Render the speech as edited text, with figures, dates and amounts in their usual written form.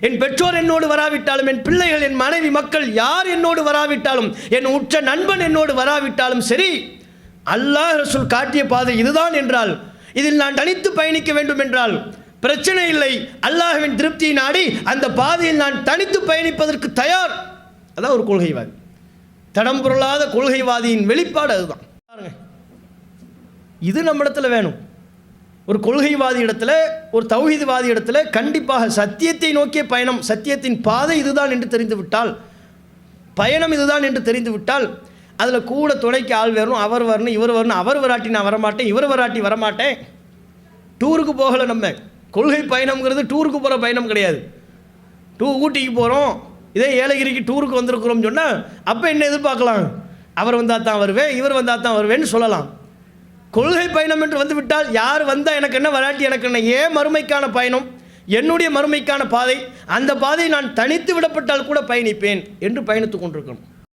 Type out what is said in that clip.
என் பெற்றோர் என்னோடு வராவிட்டாலும், என் பிள்ளைகள், என் மனைவி, மக்கள் யார் என்னோடு வராவிட்டாலும், என் உற்ற நண்பன் என்னோடு வராவிட்டாலும் சரி, அல்லாஹ் ரசூல் காட்டிய பாதை இதுதான் என்றால், இதில் நான் தனித்து பயணிக்க வேண்டும் என்றால் பிரச்சனை இல்லை. அல்லாஹ்வின் திருப்தியை நாடி அந்த பாதையில் நான் தனித்து பயணிப்பதற்கு தயார். அதான் ஒரு கொள்கைவாதி. தடம் பொருளாத கொள்கைவாதியின் வெளிப்பாடு அதுதான். இது நம்ம இடத்துல வேணும். ஒரு கொள்கைவாதி இடத்துல, ஒரு தௌஹீத்வாதி இடத்துல கண்டிப்பாக சத்தியத்தை நோக்கிய பயணம், சத்தியத்தின் பாதை இதுதான் என்று தெரிந்துவிட்டால், பயணம் இதுதான் என்று தெரிந்துவிட்டால், அதில் கூட துணைக்கு ஆள் வரணும், அவர் வரணும், இவர் வரணும். அவர் வராட்டி நான் வரமாட்டேன், இவர் வராட்டி வரமாட்டேன். டூருக்கு போகலை. நம்ம கொள்கை பயணம்ங்கிறது டூருக்கு போகிற பயணம் கிடையாது. ஊட்டிக்கு போகிறோம், இதே ஏலகிரிக்கு டூருக்கு வந்திருக்கிறோம் சொன்னால் அப்போ என்ன எதிர்பார்க்கலாம்? அவர் வந்தால் தான் வருவேன், இவர் வந்தால் தான் வருவேன்னு சொல்லலாம். கொள்கை பயணம் என்று வந்து விட்டால் யார் வந்தால் எனக்கு என்ன, வராட்டி எனக்கு என்ன, ஏன் மறுமைக்கான பயணம், என்னுடைய மறுமைக்கான பாதை, அந்த பாதை நான் தனித்து விடப்பட்டால் கூட பயணிப்பேன் என்று பயணித்து கொண்டிருக்கணும்.